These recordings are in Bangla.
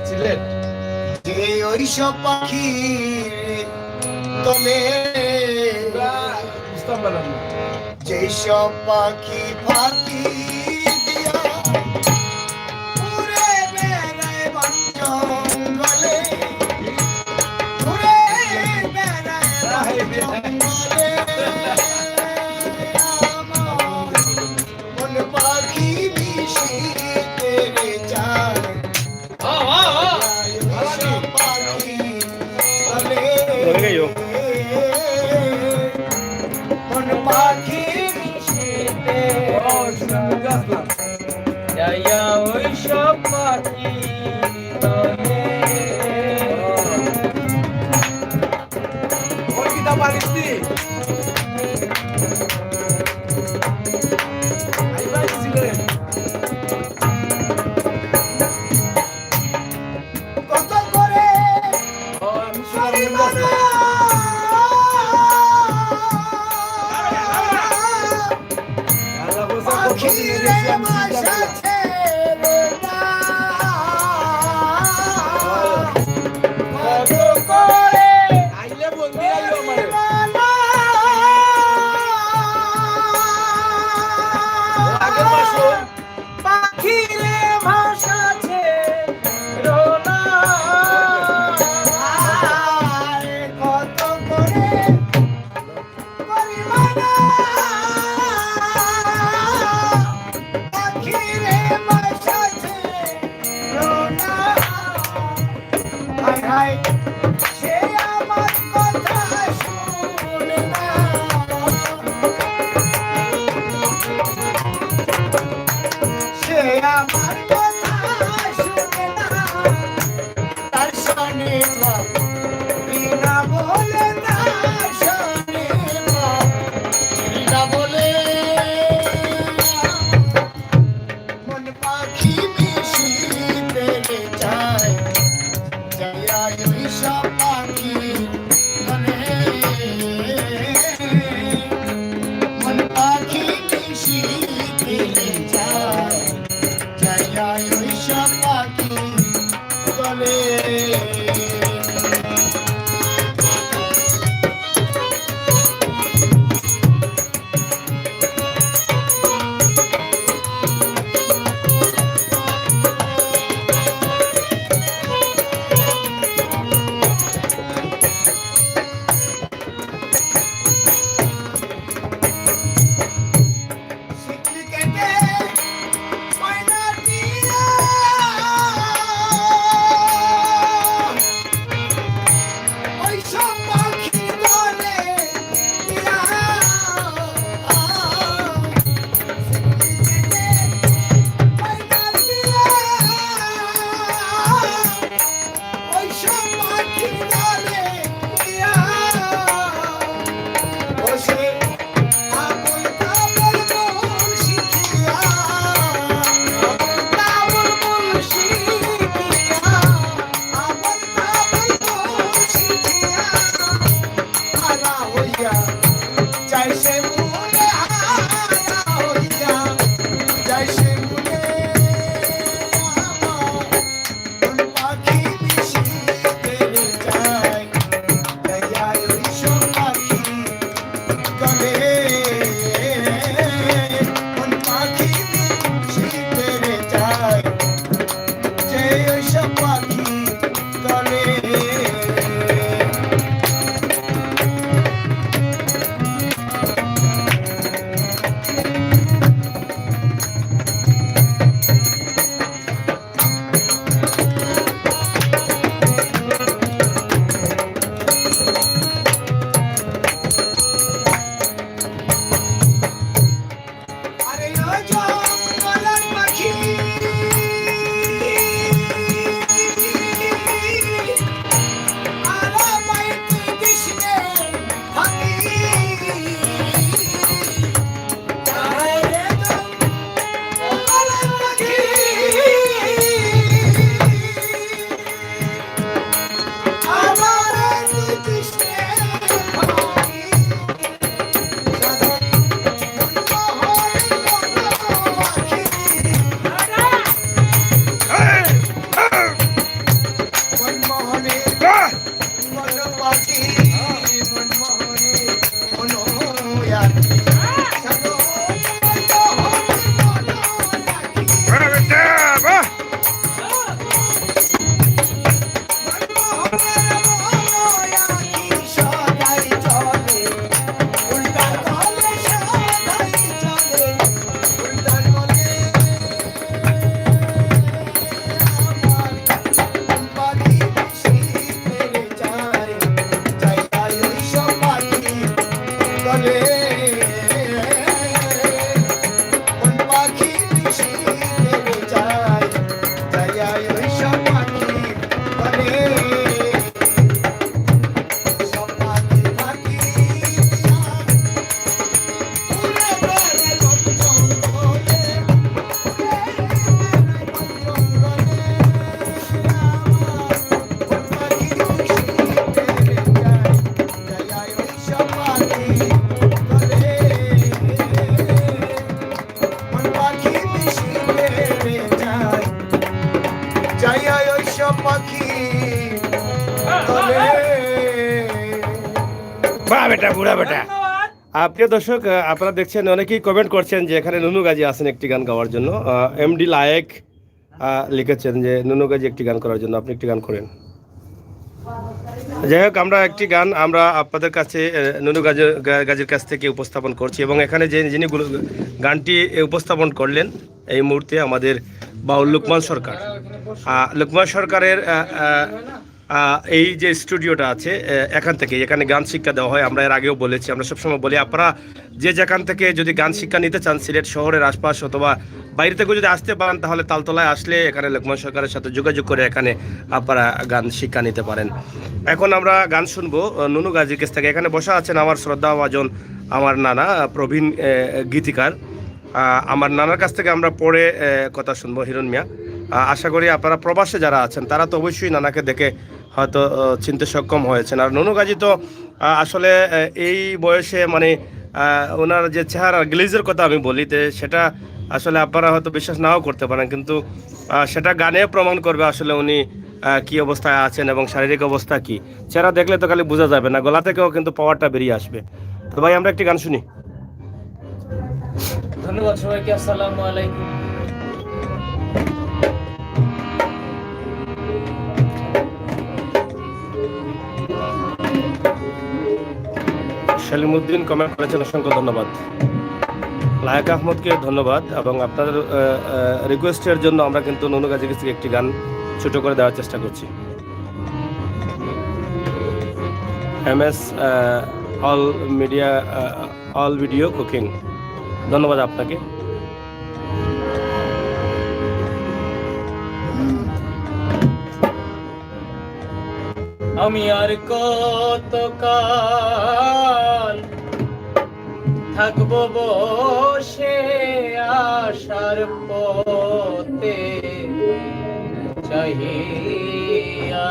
ছিলেন যে ওইসব পাখি তলে বুঝতাম পারলাম না যেসব পাখি ফাঁকি দিয়া উড়ে বেড়ায় বন জঙ্গলে, উড়ে বেড়ায় বন জঙ্গলে, আমার মন পাখি মিশিতে চায় ওইসব পাখি তলে মন পাখি মিশিতে যাইয়া ওই সব পাখি তলে ওই কিতা পারিস নি আইবাই ছিলেন কত করে আমি শুনলাম আল্লাহ বসে পাখিরে বাসা ছেড়ে কত করে আইলে বলবি আইও আমারে আগের মাসও পাখিরে ভাষা ছেড়ো না, কত করে পরিমাণা পাখিরে ভাষা ছেড়ো না, হায় হায় সে আমার কথা শুনে না, সে আমার কথা শুনে না, তার শোনে না বিনা বলে, তার শোনে না বিনা বলে, মন পাখি মিশিতে চায় যাইয়া ওইসব পাখি তলে, মন পাখি মিশিতে চায় যাইয়া ওইসব পাখি তলে। শিকলি কেটে ময়না দিয়া ওইসব পাখি দলে দিয়া, শিকলি কেটে ময়না দিয়া ওইসব পাখি দলে দিয়া, বসে আবল তাবল বল শিখিয়া, আবল তাবল বল শিখিয়া, আবল তাবল বল শিখিয়া, হারা হইয়া যাই সে মনে, হারা হইয়া যাই সে মনে, আমার মন পাখি মিশিতে চায় যাইয়া ওইসব পাখি তলে, মন পাখি মিশিতে চায় যে ওইসব পাখি তলে। আরে ও জঙ্গলের পাখি পাখি তলে বাহ বেটা বুড়া বেটা। ধন্যবাদ। প্রিয় দর্শক, আপনারা দেখছেন অনেকেই কমেন্ট করছেন যে এখানে নুনু গাজী আছেন একটি গান গাওয়ার জন্য। এমডি লায়েক লিখেছেন যে নুনু গাজী একটি গান করার জন্য, আপনি একটি গান করেন। যাই হোক, আমরা একটি গান আমরা আপনাদের কাছে নুনু গাজীর কাছ থেকে উপস্থাপন করছি, এবং এখানে যিনি গানটি উপস্থাপন করলেন এই মুহূর্তে আমাদের বাউল লুকমান সরকার। লুকমান সরকারের এই যে স্টুডিওটা আছে এখানে গান শিক্ষা দেওয়া হয়। আমরা এর আগেও বলেছি, আমরা সবসময় বলি আপনারা যে যেখান থেকে যদি গান শিক্ষা নিতে চান, সিলেট শহরের আশপাশ অথবা বাইরে থেকেও যদি আসতে পারেন, তাহলে তালতলায় আসলে এখানে লুকমান সরকারের সাথে যোগাযোগ করে এখানে আপনারা গান শিক্ষা নিতে পারেন। এখন আমরা গান শুনবো নুনু গাজীর কাছ থেকে। এখানে বসা আছেন আমার শ্রদ্ধাভাজন আমার নানা প্রবীণ গীতিকার। আমার নানার কাছ থেকে আমরা পরে কথা শুনবো হিরণ মিয়া। আশা করি আপনারা প্রবাসে যারা আছেন তারা তো অবশ্যই নানাকে দেখে হয়তো চিনতে সক্ষম হয়েছেন। আর নুনু গাজী তো আসলে এই বয়সে মানে ওনার যে চেহারা গ্লেজের কথা আমি বলি, সেটা আসলে আপনারা হয়তো বিশ্বাস নাও করতে পারেন, কিন্তু সেটা গানে প্রমাণ করবে আসলে উনি কি অবস্থায় আছেন এবং শারীরিক অবস্থা কি। চেহারা দেখলে তো খালি বোঝা যাবে না, গলা থেকেও কিন্তু পাওয়ারটা বেরিয়ে আসবে। তো ভাই আমরা একটি গান শুনি। ধন্যবাদ সবাইকে। আসসালামু আলাইকুম। সেলিমউদ্দিন কমেন্ট করেছেন, অসংখ্য ধন্যবাদ। লায়েক আহমদকে ধন্যবাদ, এবং আপনাদের রিকোয়েস্টের জন্য আমরা কিন্তু নুনু গাজীর কাছ থেকে একটি গান ছোট করে দেওয়ার চেষ্টা করছি। MS all media all video cooking, ধন্যবাদ আপনাকে। আমি আর কতকাল থাকবো বসে আশার পথে চাহিয়া,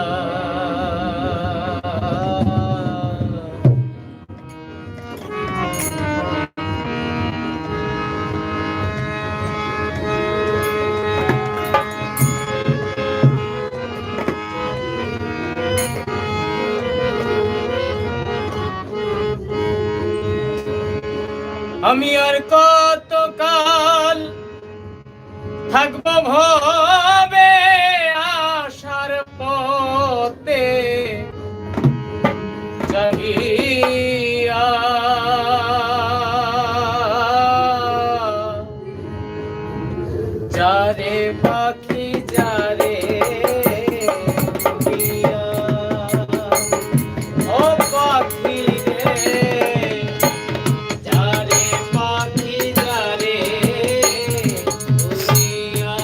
আমি আর কতকাল থাকবো ভবে আশার পথে চাহিয়া, যারে পাখি যারে উড়িয়া, ও পাখি রে যারে পাখি যারে উড়িয়া,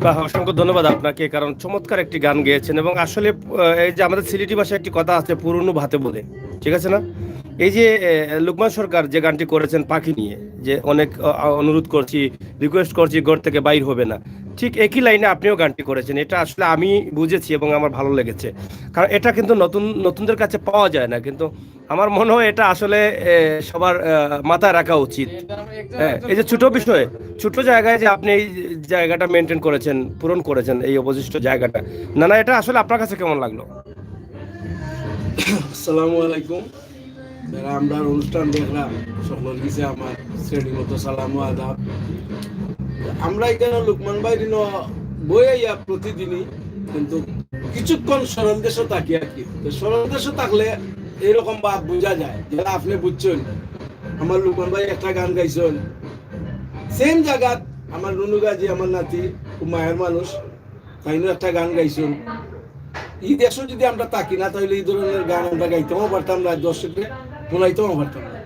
বাহ, অসংখ্য ধন্যবাদ আপনাকে, কারণ চমৎকার একটি গান গেয়েছেন। এবং আসলে এই যে আমাদের সিলেটি ভাষায় একটি কথা আছে, পুরনো ভাতে বলে, ঠিক আছে না? এই যে লোকমান সরকার যে গানটি করেছেন পাখি নিয়ে, যে অনেক অনুরোধ করছি, রিকোয়েস্ট করছি, ঘর থেকে বাইর হবে না, ঠিক একই লাইনে আপনিও গানটি করেছেন। এটা আসলে আমি বুঝেছি এবং আমার ভালো লেগেছে, কারণ এটা কিন্তু নতুনদের কাছে পাওয়া যায় না। কিন্তু আমার মনে হয় এটা আসলে সবার মাথায় রাখা উচিত। হ্যাঁ, এই যে ছোট বিষয়ে, ছোট জায়গায় যে আপনি এই জায়গাটা মেনটেন করেছেন, পূরণ করেছেন এই অবশিষ্ট জায়গাটা, না না, এটা আসলে আপনার কাছে কেমন লাগলো? আসসালামু আলাইকুম। যারা আমরা অনুষ্ঠান দেখলাম সকলের কাছে আমার শ্রেণীগত সালাম ও আদাব। আমরা এখানে লোকমান ভাইয়ের বই আইয়া প্রতিদিনই, কিন্তু কিছুক্ষণ সরল দেশে থাকি আর কি। তো সরল দেশে থাকলে এইরকম ভাব বোঝা যায়, যারা আপনি বুঝছেন। আমার লোকমান ভাই একটা গান গাইছেন সেম জায়গাত, আমার নুনু গাজী, আমার নাতি, খুব মায়ের মানুষ, তাইনও একটা গান গাইছেন। এই দেশও যদি আমরা থাকি না, তাহলে এই ধরনের গান আমরা গাইতেও পারতাম না, দর্শককে শোনাইতেও পারতাম না।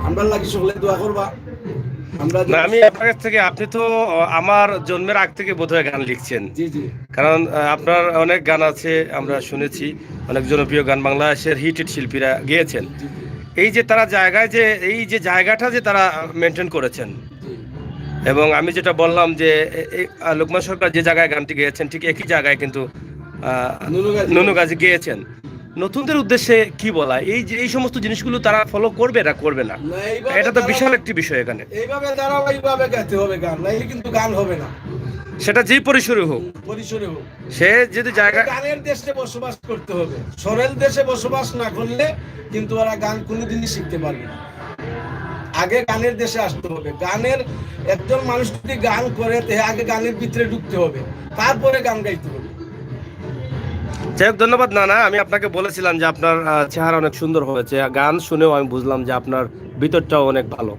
আমরা লাগি সকলে দোয়া করবা। আমরা না, আমি আপনার কাছ থেকে, আপনি তো আমার জন্মের আগ থেকে বোধহয় গান লিখছেন, জি জি, কারণ আপনার অনেক গান আছে, আমরা শুনেছি, অনেক জনপ্রিয় গান বাংলাদেশের হিট শিল্পীরা গেয়েছেন। এই যে তারা জায়গায়, যে এই যে জায়গাটা যে তারা মেনটেন করেছেন, এবং আমি যেটা বললাম যে লোকমান সরকার যে জায়গায় গানটি গেয়েছেন, ঠিক একই জায়গায় কিন্তু নুনু গাজী গেয়েছেন। নতুনদের উদ্দেশ্যে কি বলা, এই যে এই সমস্ত জিনিসগুলো তারা ফলো করবে না করবে না, এটা তো বিশাল একটি বিষয়। এখানে এইভাবে ধারাবাহিকভাবে গাইতে হবে গান, নাই কিন্তু গান হবে না, সেটা যে পরিসরে হোক, পরিসরে হোক। সে যদি জায়গা, গানের দেশে বসবাস করতে হবে। সরেল দেশে বসবাস না করলে কিন্তু ওরা গান কোনোদিনই শিখতে পারবে না। আগে গানের দেশে আসতে হবে। গানের একজন মানুষ যদি গান করে, তে আগে গানের ভিতরে ঢুকতে হবে, তারপরে গান গাইতে হবে। যাই হোক, ধন্যবাদ নানা। আমি আপনাকে বলেছিলাম যে আপনার চেহারা অনেক সুন্দর হয়েছে, গান শুনেও আমি বুঝলাম যে আপনার ভিতরটাও অনেক ভালো,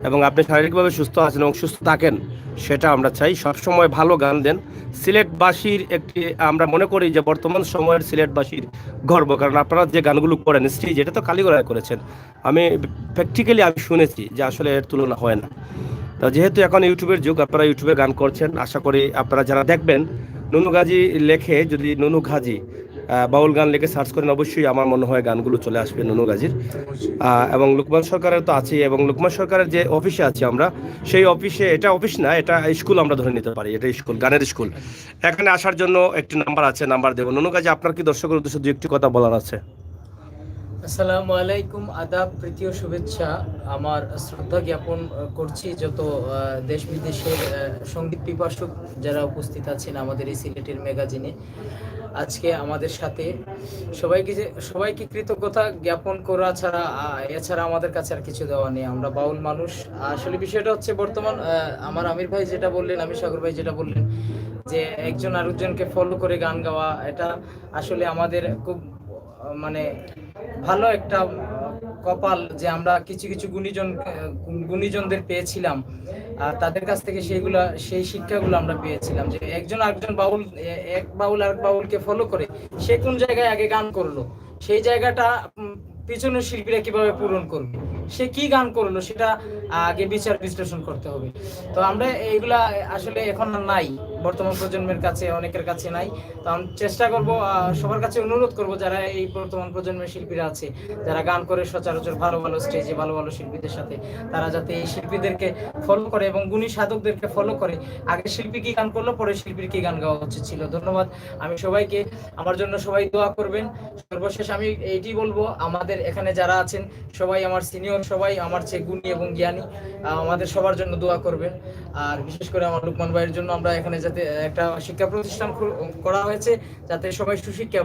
এবং আপনি শারীরিকভাবে সুস্থ আছেন এবং সুস্থ থাকেন, সেটা আমরা চাই। সবসময় ভালো গান দেন। সিলেটবাসীর একটি, আমরা মনে করি যে বর্তমান সময়ের সিলেটবাসীর গর্ব, কারণ আপনারা যে গানগুলো করেন স্টেজ, এটা তো কালীগড়ায় করেছেন। আমি প্র্যাকটিক্যালি আমি শুনেছি যে আসলে এর তুলনা হয় না। তো যেহেতু এখন ইউটিউবের যুগ, আপনারা ইউটিউবে গান করছেন, আশা করি আপনারা যারা দেখবেন, নুনু গাজী লেখে, যদি নুনু গাজী বাউল গান লিখে সার্চ করেন, অবশ্যই আমার মনে হয় গানগুলো চলে আসবে নুনু গাজীর। এবং লোকমান সরকারের তো আছে, এবং লোকমান সরকারের যে অফিসে আছি আমরা, সেই অফিসে, এটা অফিস না, এটা স্কুল আমরা ধরে নিতে পারি, এটা স্কুল, গানের স্কুল। এখানে আসার জন্য একটি নাম্বার আছে, নাম্বার দেবো। নুনু গাজী, আপনার কি দর্শকের উদ্দেশ্যে দু একটি কথা বলার আছে? আসসালামু আলাইকুম, আদাব, প্রীতি ও শুভেচ্ছা। আমার শ্রদ্ধা জ্ঞাপন করছি যত দেশ বিদেশের সঙ্গীত পিপাসুক যারা উপস্থিত আছেন আমাদের এই সিলেটের ম্যাগাজিনে আজকে আমাদের সাথে। সবাইকে কৃতজ্ঞতা জ্ঞাপন করা ছাড়া, এছাড়া আমাদের কাছে আর কিছু দেওয়া নেই। আমরা বাউল মানুষ। আসলে বিষয়টা হচ্ছে, বর্তমান আমার আমির ভাই যেটা বললেন, আমির সাগর ভাই যেটা বললেন, যে একজন আরেকজনকে ফলো করে গান গাওয়া, এটা আসলে আমাদের খুব মানে ভালো একটা কপাল যে আমরা কিছু কিছু গুণীজনদের পেয়েছিলাম, আর তাদের কাছ থেকে সেই শিক্ষাগুলো আমরা পেয়েছিলাম, যে একজন আরেকজন বাউল, এক বাউল আর বাউলকে ফলো করে সে কোন জায়গায় আগে গান করলো, সেই জায়গাটা পিছনের শিল্পীরা কিভাবে পূরণ করবে, সে কি গান করলো, সেটা আগে বিচার বিশ্লেষণ করতে হবে। তো আমরা এইগুলা আসলে এখন আর নাই, বর্তমান প্রজন্মের কাছে, অনেকের কাছে নাই। তো আমি চেষ্টা করব, সবার কাছে অনুরোধ করব, যারা এই বর্তমান প্রজন্মের শিল্পীরা আছে, যারা গান করে সচরাচর ভালো ভালো স্টেজে ভালো ভালো শিল্পীদের সাথে, তারা যাতে এই শিল্পীদেরকে ফলো করে এবং গুণী সাধকদেরকে ফলো করে। আগে শিল্পী কি গান করলো, পরে শিল্পীর কি গান গাওয়া উচিত ছিল। ধন্যবাদ। আমি সবাইকে, আমার জন্য সবাই দোয়া করবেন। সর্বশেষ আমি এইটি বলবো, আমাদের এখানে যারা আছেন সবাই আমার সিনিয়র, সবাই আমার চেয়ে গুণী এবং জ্ঞানী, আমাদের সবার জন্য দোয়া করবেন। আর বিশেষ করে আমার লোকমান ভাইয়ের জন্য আমরা এখানে যাতে একটা শিক্ষা প্রতিষ্ঠান করা হয়েছে, যাতে সবাই সুশিক্ষা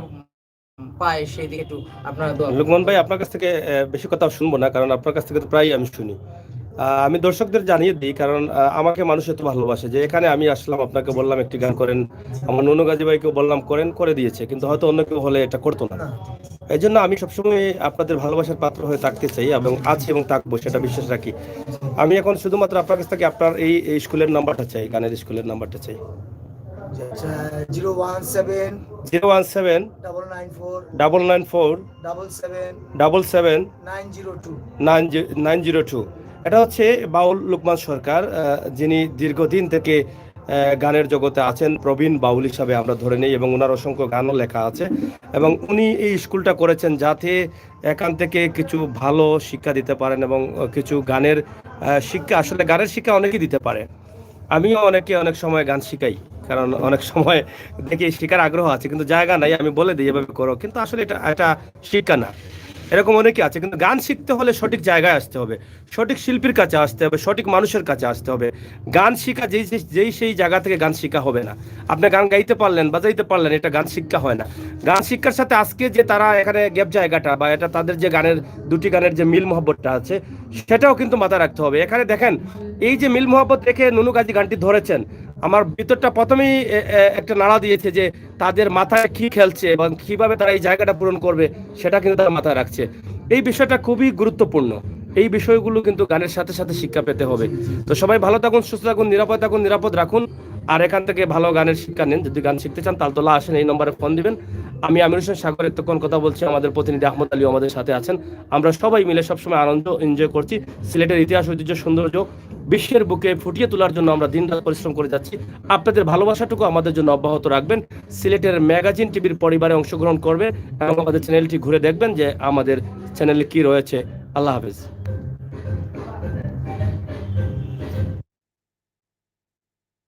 পায়, সেই দিকে একটু আপনারা দোয়া করবেন। লোকমান ভাই, আপনার কাছ থেকে বেশি কথা শুনবো না, কারণ আপনার কাছ থেকে তো প্রায় আমি শুনি। আমি দর্শকদের জানিয়ে দিই, কারণ আমাকে মানুষ এত ভালোবাসে, যে এখানে আমি আসলাম, আপনাকে বললাম একটি গান করেন, আমার নুনু গাজী ভাইকেও বললাম করেন, করে দিয়েছে, কিন্তু হয়তো অন্য কেউ হলে এটা করতো না। এই জন্য আমি সবসময় আপনাদের ভালোবাসার পাত্র হয়ে থাকতে চাই, এবং আছি এবং থাকবো, সেটা বিশ্বাস রাখি। আমি এখন শুধুমাত্র আপনার কাছ থেকে আপনার এই স্কুলের নাম্বারটা চাই, গানের স্কুলের নাম্বারটা চাই। 017 017 994 77 902। এটা হচ্ছে বাউল লোকমান সরকার, যিনি দীর্ঘদিন থেকে গানের জগতে আছেন, প্রবীণ বাউল হিসাবে আমরা ধরে নিই, এবং ওনার অসংখ্য গানও লেখা আছে। এবং উনি এই স্কুলটা করেছেন যাতে এখান থেকে কিছু ভালো শিক্ষা দিতে পারেন, এবং কিছু গানের শিক্ষা, আসলে গানের শিক্ষা অনেকেই দিতে পারে। আমিও অনেক সময় গান শিখাই, কারণ অনেক সময় দেখি শেখার আগ্রহ আছে কিন্তু জায়গা নাই, আমি বলে দিই এভাবে করো, কিন্তু আসলে এটা শিক্ষা না। এরকম অনেকে আছে, কিন্তু গান শিখতে হলে সঠিক জায়গায় আসতে হবে, সঠিক শিল্পীর কাছে আসতে হবে, সঠিক মানুষের কাছে আসতে হবে। গান শিখা যেই সেই জায়গা থেকে গান শিখা হবে না। আপনি গান গাইতে পারলেন, বাজাইতে পারলেন, এটা গান শিক্ষা হয় না। গান শিক্ষার সাথে আজকে যে তারা এখানে গ্যাপ জায়গাটা বা এটা তাদের যে গানের দুটি গানের যে মিল মহব্বতটা আছে সেটাও কিন্তু মাথায় রাখতে হবে। এখানে দেখেন, এই যে মিল মহব্বত রেখে নুনু গাজী গানটি ধরেছেন, আমার ভিতরটা প্রথমেই একটা নাড়া দিয়েছে যে তাদের মাথায় কি খেলছে এবং কিভাবে তারা এই জায়গাটা পূরণ করবে সেটা কিন্তু তারা মাথায় রাখছে। এই বিষয়টা খুবই গুরুত্বপূর্ণ। এই বিষয়গুলো কিন্তু গানের সাথে সাথে শিক্ষা পেতে হবে। তো সবাই ভালো থাকুন, সুস্থ থাকুন, নিরাপদ রাখুন, আর এখান থেকে ভালো গানের শিক্ষা নিন। যদি গান শিখতে চান তালতলা আসেন, এই নম্বরে ফোন দিবেন। আমি আমির হোসেন সাগর এতক্ষণ কথা বলছি, আমাদের প্রতিনিধি আহমদ আলী আমাদের সাথে আছেন। আমরা সবাই মিলে সবসময় আনন্দ এনজয় করছি। সিলেটের ইতিহাস, ঐতিহ্য, সৌন্দর্য বিশ্বের বুকে ফুটিয়ে তোলার জন্য আমরা দিনরাত পরিশ্রম করে যাচ্ছি। আপনাদের ভালোবাসাটুকু আমাদের জন্য অব্যাহত রাখবেন। সিলেটের ম্যাগাজিন টিভির পরিবারে অংশগ্রহণ করবে এবং আমাদের চ্যানেলটি ঘুরে দেখবেন যে আমাদের চ্যানেলে কি রয়েছে। আল্লাহ হাফেজ।